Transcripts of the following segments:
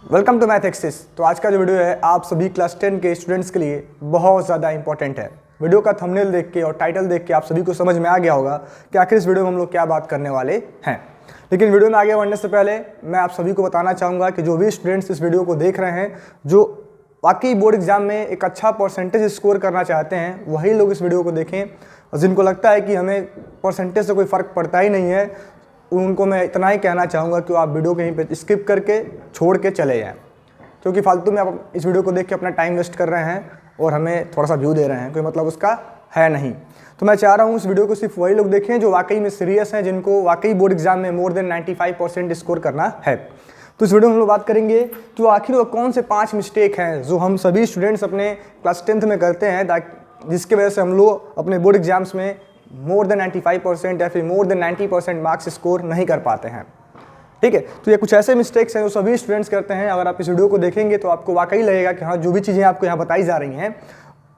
Welcome to math axis. तो आज का जो वीडियो है आप सभी क्लास 10 के स्टूडेंट्स के लिए बहुत ज़्यादा इंपॉर्टेंट है। वीडियो का थंबनेल देख के और टाइटल देख के आप सभी को समझ में आ गया होगा कि आखिर इस वीडियो में हम लोग क्या बात करने वाले हैं। लेकिन वीडियो में आगे बढ़ने से पहले मैं आप सभी को बताना चाहूँगा कि जो भी स्टूडेंट्स इस वीडियो को देख रहे हैं, जो वाकई बोर्ड एग्जाम में एक अच्छा परसेंटेज स्कोर करना चाहते हैं, वही लोग इस वीडियो को देखें। और जिनको लगता है कि हमें परसेंटेज से कोई फ़र्क पड़ता ही नहीं है, उनको मैं इतना ही कहना चाहूँगा कि आप वीडियो कहीं पे स्किप करके छोड़ के चले जाएं, क्योंकि फालतू में आप इस वीडियो को देख के अपना टाइम वेस्ट कर रहे हैं और हमें थोड़ा सा व्यू दे रहे हैं, कोई मतलब उसका है नहीं। तो मैं चाह रहा हूँ इस वीडियो को सिर्फ वही लोग देखें जो वाकई में सीरियस हैं, जिनको वाकई बोर्ड एग्जाम में मोर देन 95% स्कोर करना है। तो इस वीडियो में हम लोग बात करेंगे कि आखिर वो कौन से 5 मिस्टेक हैं जो हम सभी स्टूडेंट्स अपने क्लास 10th में करते हैं, जिसकी वजह से हम लोग अपने बोर्ड एग्जाम्स में मोर देन 95% या फिर मोर देन 90% मार्क्स स्कोर नहीं कर पाते हैं। ठीक है, तो ये कुछ ऐसे मिस्टेक्स हैं जो सभी स्टूडेंट्स करते हैं। अगर आप इस वीडियो को देखेंगे तो आपको वाकई लगेगा कि हाँ, जो भी चीज़ें आपको यहाँ बताई जा रही हैं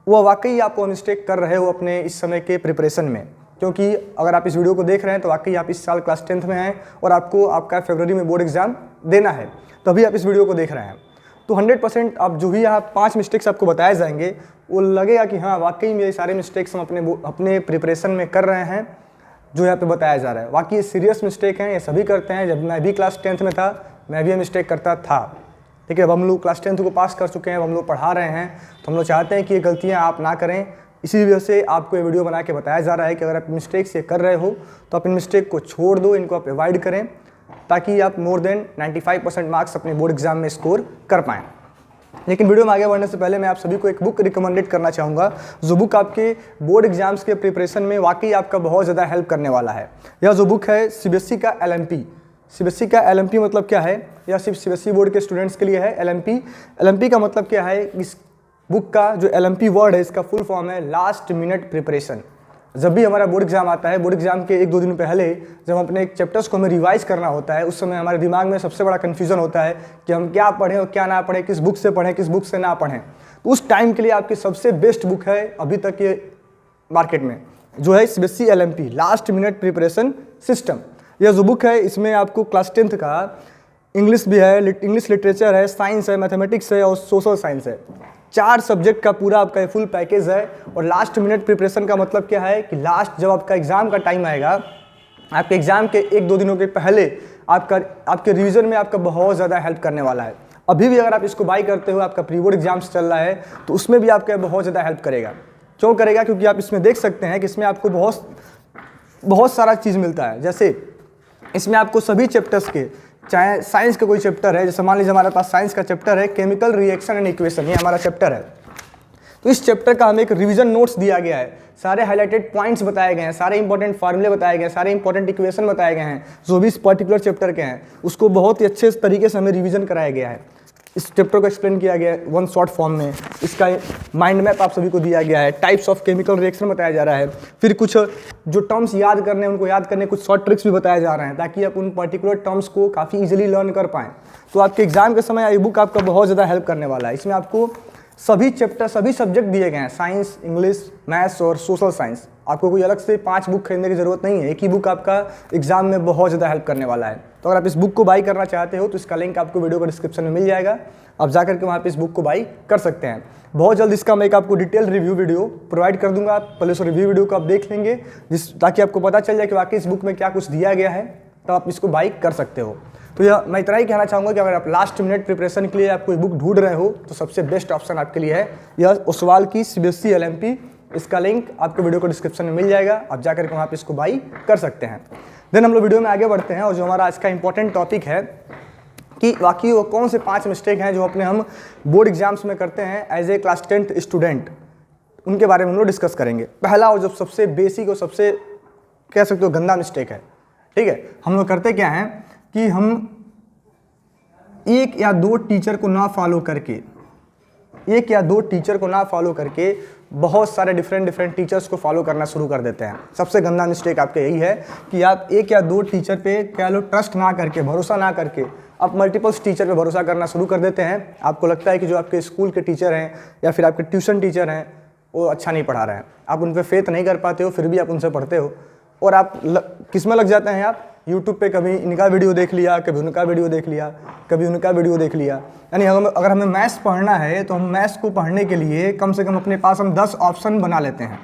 वो वाकई आप वो मिस्टेक कर रहे हो अपने इस समय के प्रिपरेशन में। क्योंकि अगर आप इस वीडियो को देख रहे हैं तो वाकई आप इस साल क्लास 10th में हैं और आपको आपका फरवरी में बोर्ड एग्जाम देना है, तभी आप इस वीडियो को देख रहे हैं। तो 100% आप जो भी यहाँ 5 मिस्टेक्स आपको बताए जाएंगे वो लगेगा कि हाँ, वाकई में ये सारे मिस्टेक्स हम अपने प्रिपरेशन में कर रहे हैं जो यहाँ पे बताया जा रहा है। वाकई ये सीरियस मिस्टेक हैं, ये सभी करते हैं। जब मैं भी क्लास 10th में था मैं भी ये मिस्टेक करता था। ठीक है, अब हम लोग क्लास 10th को पास कर चुके हैं, अब हम लोग पढ़ा रहे हैं, तो हम लोग चाहते हैं कि ये गलतियाँ आप ना करें। इसी वजह से आपको ये वीडियो बना के बताया जा रहा है कि अगर आप मिस्टेक्स ये कर रहे हो तो आप इन मिस्टेक को छोड़ दो, इनको आप अवॉइड करें, ताकि आप मोर देन 95% मार्क्स अपने बोर्ड एग्जाम में स्कोर कर पाएँ। लेकिन वीडियो में आगे बढ़ने से पहले मैं आप सभी को एक बुक रिकमेंडेड करना चाहूँगा, जो बुक आपके बोर्ड एग्जाम्स के प्रिपरेशन में वाकई आपका बहुत ज़्यादा हेल्प करने वाला है। यह जो बुक है सीबीएसई का LMP। सीबीएसई का LMP मतलब क्या है? यह सिर्फ सीबीएसई बोर्ड के स्टूडेंट्स के लिए है। LMP का मतलब क्या है? इस बुक का जो LMP वर्ड है, इसका फुल फॉर्म है लास्ट मिनट प्रिपरेशन। जब भी हमारा बोर्ड एग्जाम आता है, बोर्ड एग्जाम के 1-2 दिन पहले जब हम अपने चैप्टर्स को हमें रिवाइज करना होता है, उस समय हमारे दिमाग में सबसे बड़ा कन्फ्यूजन होता है कि हम क्या पढ़ें और क्या ना पढ़ें, किस बुक से पढ़ें, किस बुक से ना पढ़ें। तो उस टाइम के लिए आपकी सबसे बेस्ट बुक है अभी तक ये मार्केट में, जो है CBSE LMP last minute preparation system. यह जो बुक है, इसमें आपको क्लास 10th का इंग्लिश भी है, इंग्लिश लिटरेचर है, साइंस है, मैथमेटिक्स है और सोशल साइंस है। 4 सब्जेक्ट का पूरा आपका फुल पैकेज है। और लास्ट मिनट प्रिपरेशन का मतलब क्या है कि लास्ट जब आपका एग्जाम का टाइम आएगा, आपके एग्जाम के 1-2 दिनों के पहले आपके रिवीजन में आपका बहुत ज़्यादा हेल्प करने वाला है। अभी भी अगर आप इसको बाई करते हो, आपका प्री बोर्ड एग्जाम्स चल रहा है, तो उसमें भी आपका बहुत ज़्यादा हेल्प करेगा। क्यों करेगा? क्योंकि आप इसमें देख सकते हैं कि इसमें आपको बहुत सारा चीज़ मिलता है। जैसे इसमें आपको सभी चैप्टर्स के, चाहे साइंस का कोई चैप्टर है, जैसे मान लीजिए हमारे पास साइंस का चैप्टर है केमिकल रिएक्शन एंड इक्वेशन, ये हमारा चैप्टर है। तो इस चैप्टर का हमें एक रिवीजन नोट्स दिया गया है, सारे हाईलाइटेड पॉइंट्स बताए गए हैं, सारे इंपॉर्टेंट फार्मूले बताए गए हैं, सारे इंपॉर्टेंट इक्वेशन बताए गए हैं, जो भी इस पर्टिकुलर चैप्टर के हैं उसको बहुत ही अच्छे तरीके से हमें रिवीजन कराया गया है। इस चैप्टर को एक्सप्लेन किया गया है 1 शॉर्ट फॉर्म में। इसका माइंड मैप आप सभी को दिया गया है, टाइप्स ऑफ केमिकल रिएक्शन बताया जा रहा है, फिर कुछ जो टर्म्स याद करने हैं उनको याद करने कुछ शॉर्ट ट्रिक्स भी बताए जा रहे हैं, ताकि आप उन पर्टिकुलर टर्म्स को काफ़ी इजीली लर्न कर पाएँ। तो आपके एग्जाम के समय ये बुक आपका बहुत ज़्यादा हेल्प करने वाला है। इसमें आपको सभी चैप्टर, सभी सब्जेक्ट दिए गए हैं, साइंस, इंग्लिश, मैथ्स और सोशल साइंस। आपको कोई अलग से 5 बुक खरीदने की ज़रूरत नहीं है, एक ही बुक आपका एग्जाम में बहुत ज़्यादा हेल्प करने वाला है। तो अगर आप इस बुक को बाई करना चाहते हो तो इसका लिंक आपको वीडियो के डिस्क्रिप्शन में मिल जाएगा, आप जाकर के वहाँ पे इस बुक को बाई कर सकते हैं। बहुत जल्द इसका मैं एक आपको डिटेल रिव्यू वीडियो प्रोवाइड कर दूंगा। पहले उस रिव्यू वीडियो को आप देख लेंगे, ताकि आपको पता चल जाए कि वाकई इस बुक में क्या कुछ दिया गया है, तो आप इसको बाई कर सकते हो। तो यह मैं इतना ही कहना चाहूँगा कि अगर आप लास्ट मिनट प्रिपरेशन के लिए आप कोई बुक ढूंढ रहे हो तो सबसे बेस्ट ऑप्शन आपके लिए है यह ओसवाल की सीबीएसई LMP। इसका लिंक आपको वीडियो को डिस्क्रिप्शन में मिल जाएगा, आप जाकर के वहाँ पे इसको बाई कर सकते हैं। देन हम लोग वीडियो में आगे बढ़ते हैं और जो हमारा आज का इंपॉर्टेंट टॉपिक है कि वाकई वो कौन से 5 मिस्टेक हैं जो हम बोर्ड एग्जाम्स में करते हैं as a class 10th student, उनके बारे में हम लोग डिस्कस करेंगे। पहला और जो सबसे बेसिक और सबसे कह सकते हो गंदा मिस्टेक है, ठीक है, हम लोग करते क्या हैं कि हम 1 या 2 टीचर को ना फॉलो करके बहुत सारे डिफरेंट टीचर्स को फॉलो करना शुरू कर देते हैं। सबसे गंदा मिस्टेक आपका यही है कि आप 1 या 2 टीचर पे कह लो ट्रस्ट ना करके, भरोसा ना करके आप मल्टीपल्स टीचर पे भरोसा करना शुरू कर देते हैं। आपको लगता है कि जो आपके स्कूल के टीचर हैं या फिर आपके ट्यूशन टीचर हैं वो अच्छा नहीं पढ़ा रहे हैं, आप उन पर फेथ नहीं कर पाते हो, फिर भी आप उनसे पढ़ते हो और आप किस में लग जाते हैं, आप यूट्यूब पे कभी इनका वीडियो देख लिया, कभी उनका वीडियो देख लिया, कभी उनका वीडियो देख लिया। यानी अगर हमें मैथ्स पढ़ना है तो हम मैथ्स को पढ़ने के लिए कम से कम अपने पास हम 10 ऑप्शन बना लेते हैं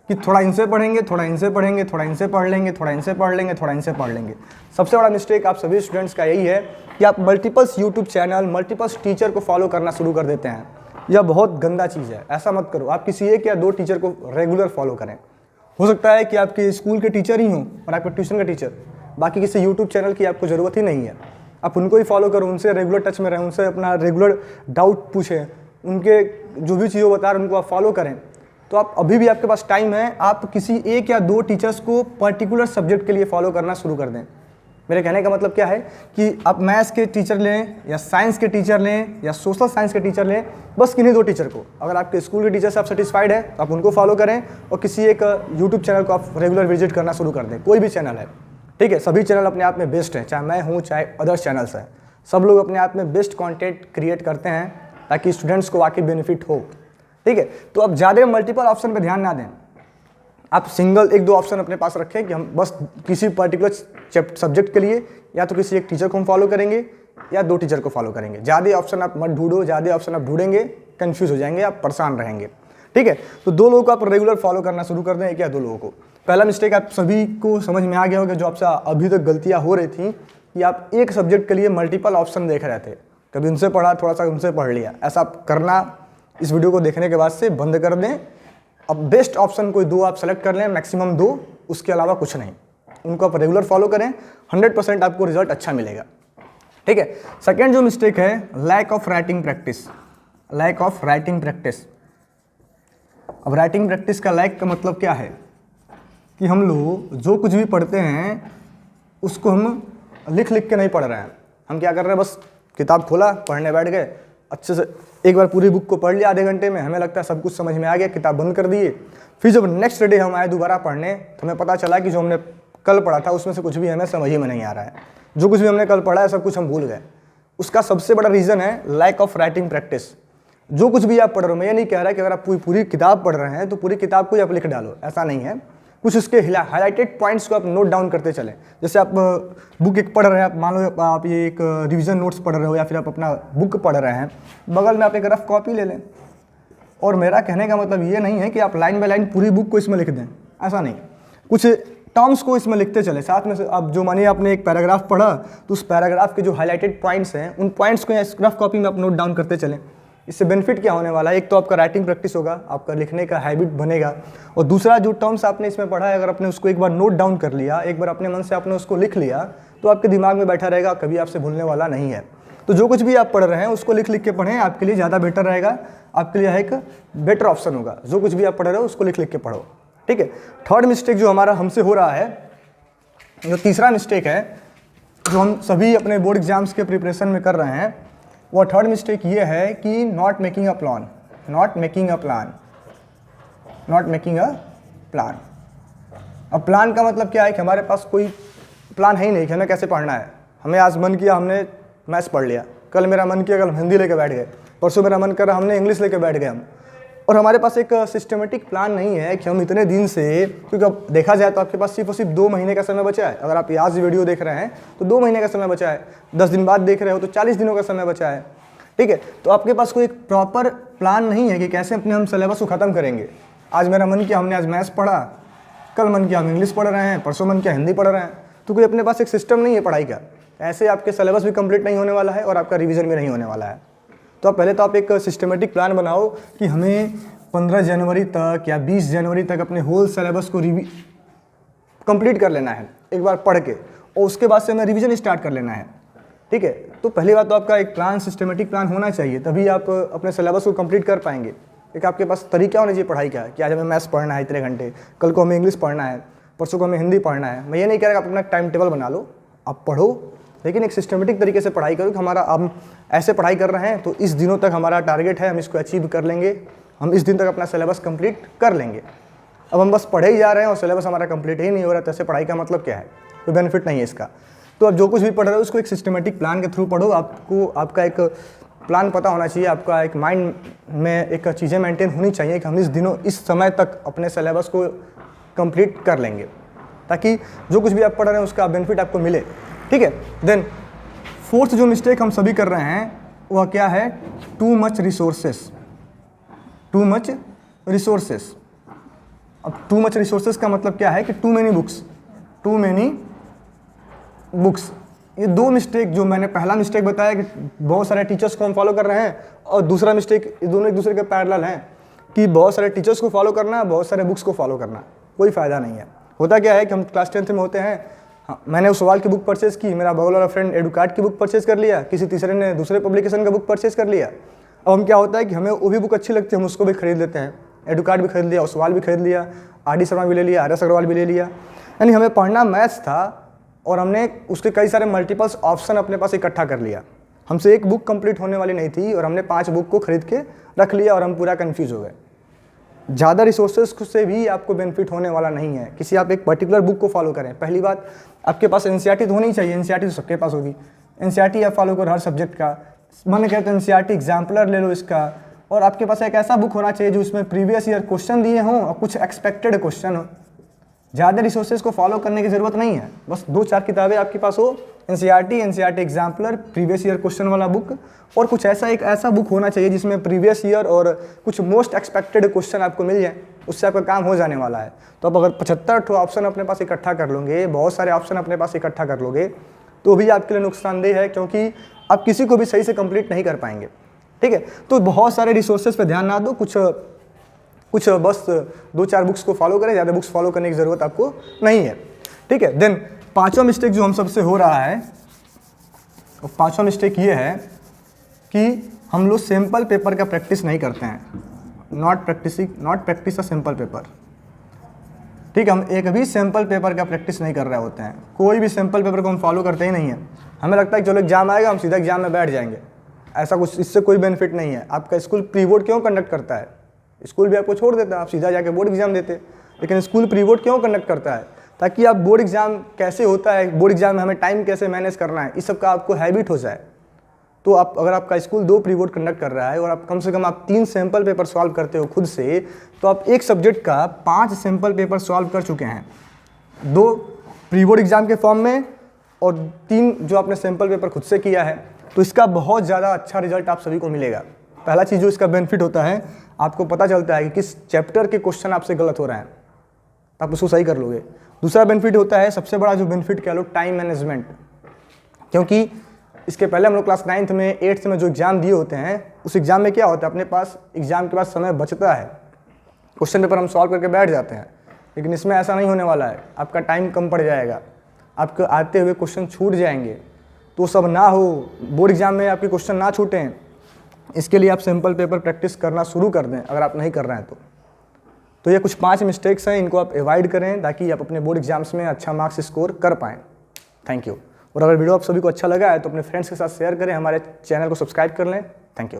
कि थोड़ा इनसे पढ़ेंगे, थोड़ा इनसे पढ़ेंगे, थोड़ा इनसे पढ़ लेंगे, थोड़ा इनसे पढ़ लेंगे, थोड़ा इनसे पढ़ लेंगे। सबसे बड़ा मिस्टेक आप सभी स्टूडेंट्स का यही है कि आप multiples YouTube channel, multiples teacher को फॉलो करना शुरू कर देते हैं। यह बहुत गंदा चीज़ है, ऐसा मत करो। आप किसी एक या दो टीचर को रेगुलर फॉलो करें। हो सकता है कि आपके स्कूल के टीचर ही हों और आपके ट्यूशन का टीचर, बाकी किसी यूट्यूब चैनल की आपको ज़रूरत ही नहीं है। आप उनको ही फॉलो करो, उनसे रेगुलर टच में रहें, उनसे अपना रेगुलर डाउट पूछें, उनके जो भी चीज़ें बता रहे हैं उनको आप फॉलो करें। तो आप अभी भी आपके पास टाइम है, आप किसी एक या दो टीचर्स को पर्टिकुलर सब्जेक्ट के लिए फॉलो करना शुरू कर दें। मेरे कहने का मतलब क्या है कि आप मैथ्स के टीचर लें या साइंस के टीचर लें या सोशल साइंस के टीचर लें, बस किन्हीं दो टीचर को। अगर आपके स्कूल के टीचर से आप सेटिस्फाइड है तो आप उनको फॉलो करें और किसी एक यूट्यूब चैनल को आप रेगुलर विजिट करना शुरू कर दें। कोई भी चैनल है, ठीक है, सभी चैनल अपने आप में बेस्ट हैं, चाहे मैं हूँ चाहे अदर्स चैनल्स हैं। सब लोग अपने आप में बेस्ट कंटेंट क्रिएट करते हैं ताकि स्टूडेंट्स को वाकई बेनिफिट हो, ठीक है। तो आप ज़्यादा मल्टीपल ऑप्शन पे ध्यान ना दें, आप सिंगल एक दो ऑप्शन अपने पास रखें कि हम बस किसी पर्टिकुलर सब्जेक्ट के लिए या तो किसी एक टीचर को हम फॉलो करेंगे या दो टीचर को फॉलो करेंगे। ज़्यादा ऑप्शन आप मत ढूंढो, ज़्यादा ऑप्शन आप ढूंढेंगे कंफ्यूज हो जाएंगे, आप परेशान रहेंगे, ठीक है। तो दो लोगों को आप रेगुलर फॉलो करना शुरू कर दें, एक या दो लोगों को। पहला मिस्टेक आप सभी को समझ में आ गया होगा, जो आपसे अभी तक गलतियाँ हो रही थी कि आप एक सब्जेक्ट के लिए मल्टीपल ऑप्शन देख रहे थे, कभी उनसे पढ़ा, थोड़ा सा उनसे पढ़ लिया। ऐसा आप करना इस वीडियो को देखने के बाद से बंद कर दें। अब बेस्ट ऑप्शन कोई दो आप सेलेक्ट कर लें, मैक्सिमम दो, उसके अलावा कुछ नहीं। उनको आप रेगुलर फॉलो करें, 100% आपको रिजल्ट अच्छा मिलेगा, ठीक है। सेकेंड जो मिस्टेक है, lack of writing practice. Lack of writing practice. अब राइटिंग प्रैक्टिस का लैक का मतलब क्या है कि हम लोग जो कुछ भी पढ़ते हैं उसको हम लिख लिख के नहीं पढ़ रहे हैं। हम क्या कर रहे हैं, बस किताब खोला, पढ़ने बैठ गए, अच्छे से एक बार पूरी बुक को पढ़ लिया आधे घंटे में, हमें लगता है सब कुछ समझ में आ गया, किताब बंद कर दिए। फिर जब नेक्स्ट डे हम आए दोबारा पढ़ने तो हमें पता चला कि जो हमने कल पढ़ा था उसमें से कुछ भी हमें समझ ही में नहीं आ रहा है। जो कुछ भी हमने कल पढ़ा है सब कुछ हम भूल गए। उसका सबसे बड़ा रीज़न है लैक ऑफ राइटिंग प्रैक्टिस। जो कुछ भी आप पढ़ रहे हो, मैं ये नहीं कह रहा कि अगर आप पूरी किताब पढ़ रहे हैं तो पूरी किताब को ही आप लिख डालो, ऐसा नहीं है। कुछ उसके हाईलाइटेड पॉइंट्स को आप नोट डाउन करते चलें। जैसे आप बुक एक पढ़ रहे हैं, आप मान लो आप ये एक रिवीजन नोट्स पढ़ रहे हो या फिर आप अपना बुक पढ़ रहे हैं, बगल में आप एक रफ कॉपी ले लें। और मेरा कहने का मतलब ये नहीं है कि आप लाइन बाय लाइन पूरी बुक को इसमें लिख दें, ऐसा नहीं। कुछ टर्म्स को इसमें लिखते चले साथ में से। आप जो मानिए आपने एक पैराग्राफ पढ़ा तो उस पैराग्राफ के जो हाईलाइटेड पॉइंट्स हैं उन पॉइंट्स को इस रफ कॉपी में आप नोट डाउन करते चलें। इससे बेनिफिट क्या होने वाला है, एक तो आपका राइटिंग प्रैक्टिस होगा, आपका लिखने का हैबिट बनेगा, और दूसरा जो टर्म्स आपने इसमें पढ़ा है अगर आपने उसको एक बार नोट डाउन कर लिया, एक बार अपने मन से आपने उसको लिख लिया तो आपके दिमाग में बैठा रहेगा, कभी आपसे भूलने वाला नहीं है। तो जो कुछ भी आप पढ़ रहे हैं उसको लिख लिख के पढ़ें, आपके लिए ज़्यादा बेटर रहेगा, आपके लिए एक बेटर ऑप्शन होगा। जो कुछ भी आप पढ़ रहे हो उसको लिख लिख के पढ़ो, ठीक है। थर्ड मिस्टेक जो हमारा हमसे हो रहा है, जो तीसरा मिस्टेक है जो हम सभी अपने बोर्ड एग्जाम्स के प्रिपरेशन में कर रहे हैं, वो थर्ड मिस्टेक ये है कि not making a plan. Not making a plan. Not making a plan. अब प्लान का मतलब क्या है कि हमारे पास कोई प्लान है ही नहीं कि हमें कैसे पढ़ना है। हमें आज मन किया हमने मैथ्स पढ़ लिया, कल मेरा मन किया कल हिंदी लेके बैठ गए, परसों मेरा मन कर रहा हमने इंग्लिश लेके बैठ गए हम। और हमारे पास एक सिस्टमेटिक प्लान नहीं है कि हम इतने दिन से, क्योंकि अब देखा जाए तो आपके पास सिर्फ और सिर्फ 2 महीने का समय बचा है। अगर आप आज वीडियो देख रहे हैं तो 2 महीने का समय बचा है, 10 दिन बाद देख रहे हो तो 40 दिनों का समय बचा है, ठीक है। तो आपके पास कोई एक प्रॉपर प्लान नहीं है कि कैसे अपने हम सिलेबस को ख़त्म करेंगे। आज मेरा मन किया हमने आज मैथ्स पढ़ा, कल मन किया हम इंग्लिश पढ़ रहे हैं, परसों मन किया हिंदी पढ़ रहे हैं। तो कोई अपने पास एक सिस्टम नहीं है पढ़ाई का। ऐसे आपके सिलेबस भी कंप्लीट नहीं होने वाला है और आपका रिवीजन भी नहीं होने वाला है। तो पहले तो आप एक सिस्टमेटिक प्लान बनाओ कि हमें 15 जनवरी तक या 20 जनवरी तक अपने होल सिलेबस को कंप्लीट कर लेना है एक बार पढ़ के, और उसके बाद से हमें रिवीजन स्टार्ट कर लेना है, ठीक है। तो पहली बात तो आपका एक प्लान, सिस्टमेटिक प्लान होना चाहिए, तभी आप अपने सिलेबस को कंप्लीट कर पाएंगे। एक आपके पास तरीका होना चाहिए पढ़ाई का कि आज हमें मैथ्स पढ़ना है इतने घंटे, कल को हमें इंग्लिश पढ़ना है, परसों को हमें हिंदी पढ़ना है। मैं ये नहीं कह रहा कि आप अपना टाइम टेबल बना लो, आप पढ़ो, लेकिन एक सिस्टमेटिक तरीके से पढ़ाई करो कि हमारा हम ऐसे पढ़ाई कर रहे हैं तो इस दिनों तक हमारा टारगेट है, हम इसको अचीव कर लेंगे, हम इस दिन तक अपना सिलेबस कंप्लीट कर लेंगे। अब हम बस पढ़े ही जा रहे हैं और सिलेबस हमारा कंप्लीट ही नहीं हो रहा, तो ऐसे पढ़ाई का मतलब क्या है, कोई बेनिफिट नहीं है इसका। तो अब जो कुछ भी पढ़ रहे हो उसको एक सिस्टमेटिक प्लान के थ्रू पढ़ो। आपको आपका एक प्लान पता होना चाहिए, आपका एक माइंड में एक चीज़ें मेंटेन होनी चाहिए कि हम इस दिनों इस समय तक अपने सिलेबस को कंप्लीट कर लेंगे। ताकि जो कुछ भी आप पढ़ रहे हैं उसका बेनिफिट आपको मिले। ठीक है, देन फोर्थ जो मिस्टेक हम सभी कर रहे हैं वह क्या है, too much resources. Too much resources, अब टू मच रिसोर्सेस का मतलब क्या है कि too many books. Too many books, ये दो मिस्टेक जो मैंने पहला मिस्टेक बताया कि बहुत सारे टीचर्स को हम फॉलो कर रहे हैं, और दूसरा मिस्टेक, ये दोनों एक दूसरे के पैरेलल हैं कि बहुत सारे टीचर्स को फॉलो करना, बहुत सारे बुक्स को फॉलो करना, कोई फ़ायदा नहीं है। होता क्या है कि हम क्लास 10th में होते हैं, हाँ, मैंने उस सवाल की बुक परचेज़ की, मेरा बगल वाला फ्रेंड एडुकार्ड की बुक परचेज़ कर लिया, किसी तीसरे ने दूसरे पब्लिकेशन का बुक परचेज़ कर लिया। अब हम क्या होता है कि हमें वो भी बुक अच्छी लगती है, हम उसको भी खरीद लेते हैं। एडुकार्ड भी खरीद लिया, उस्वाल भी खरीद लिया, आर.डी. शर्मा भी ले लिया, आर.एस. अग्रवाल भी ले लिया। यानी हमें पढ़ना मैथ्स था और हमने उसके कई सारे मल्टीपल्स ऑप्शन अपने पास इकट्ठा कर लिया। हमसे एक बुक कंप्लीट होने वाली नहीं थी और हमने 5 बुक को खरीद के रख लिया और हम पूरा कंफ्यूज हो गए। ज़्यादा रिसोर्सेज से भी आपको बेनिफिट होने वाला नहीं है। किसी आप एक पर्टिकुलर बुक को फॉलो करें। पहली बात, आपके पास एनसीईआरटी तो होनी चाहिए, एनसीईआरटी तो सबके पास होगी। एनसीईआरटी आप फॉलो करो हर सब्जेक्ट का, मन कहते हैं एनसीईआरटी एग्जाम्पलर ले लो इसका, और आपके पास एक ऐसा बुक होना चाहिए जो इसमें प्रीवियस ईयर क्वेश्चन दिए हों और कुछ एक्सपेक्टेड क्वेश्चन हो। ज़्यादा रिसोर्सेज को फॉलो करने की ज़रूरत नहीं है, बस 2-4 किताबें आपके पास हो, NCERT exemplar, previous year question वाला बुक, और कुछ एक ऐसा बुक होना चाहिए जिसमें प्रीवियस ईयर और कुछ मोस्ट एक्सपेक्टेड क्वेश्चन आपको मिल जाए, उससे आपका काम हो जाने वाला है। तो अब अगर 75 ऑप्शन अपने पास इकट्ठा कर लोगे, बहुत सारे ऑप्शन अपने पास इकट्ठा कर लोगे, तो भी आपके लिए नुकसानदेह है, क्योंकि आप किसी को भी सही से कंप्लीट नहीं कर पाएंगे। ठीक है, तो बहुत सारे रिसोर्सेज पे ध्यान ना दो, कुछ बस 2-4 बुक्स को फॉलो करें, ज़्यादा बुक्स फॉलो करने की ज़रूरत आपको नहीं है। ठीक है, देन पांचवा मिस्टेक जो हम सबसे हो रहा है, और पांचवा मिस्टेक ये है कि हम लोग सैम्पल पेपर का प्रैक्टिस नहीं करते हैं। Not practice a sample paper. ठीक है, हम एक भी सैम्पल पेपर का प्रैक्टिस नहीं कर रहे होते हैं, कोई भी सैम्पल पेपर को हम फॉलो करते ही नहीं है। हमें लगता है कि चलो एग्जाम आएगा, हम सीधा एग्जाम में बैठ जाएंगे। ऐसा कुछ, इससे कोई बेनिफिट नहीं है। आपका स्कूल प्री बोर्ड क्यों कंडक्ट करता है? स्कूल भी आपको छोड़ देता है, आप सीधा जाके बोर्ड एग्जाम देते, लेकिन स्कूल प्री बोर्ड क्यों कंडक्ट करता है? ताकि आप बोर्ड एग्जाम कैसे होता है, बोर्ड एग्जाम में हमें टाइम कैसे मैनेज करना है, इस सब का आपको हैबिट हो जाए। तो आप, अगर आपका स्कूल 2 प्री बोर्ड कंडक्ट कर रहा है और आप कम से कम आप 3 सैम्पल पेपर सॉल्व करते हो खुद से, तो आप एक सब्जेक्ट का 5 सैम्पल पेपर सॉल्व कर चुके हैं, 2 प्री बोर्ड एग्जाम के फॉर्म में और 3 जो आपने सैम्पल पेपर खुद से किया है। तो इसका बहुत ज़्यादा अच्छा रिजल्ट आप सभी को मिलेगा। पहला चीज़ जो इसका बेनिफिट होता है, आपको पता चलता है कि किस चैप्टर के क्वेश्चन आपसे गलत हो रहे हैं, आप उसको सही कर लोगे। दूसरा बेनिफिट होता है, सबसे बड़ा जो बेनिफिट कह लो, टाइम मैनेजमेंट। क्योंकि इसके पहले हम लोग क्लास 9th में 8th में जो एग्ज़ाम दिए होते हैं, उस एग्ज़ाम में क्या होता है, अपने पास एग्ज़ाम के बाद समय बचता है, क्वेश्चन पेपर हम सॉल्व करके बैठ जाते हैं। लेकिन इसमें ऐसा नहीं होने वाला है, आपका टाइम कम पड़ जाएगा, आपके आते हुए क्वेश्चन छूट जाएंगे। तो सब ना हो, बोर्ड एग्जाम में आपके क्वेश्चन ना छूटें, इसके लिए आप सैम्पल पेपर प्रैक्टिस करना शुरू कर दें, अगर आप नहीं कर रहे हैं तो ये कुछ 5 मिस्टेक्स हैं, इनको आप अवॉइड करें ताकि आप अपने बोर्ड एग्जाम्स में अच्छा मार्क्स स्कोर कर पाएँ। Thank you. और अगर वीडियो आप सभी को अच्छा लगा है तो अपने फ्रेंड्स के साथ शेयर करें, हमारे चैनल को सब्सक्राइब कर लें। Thank you.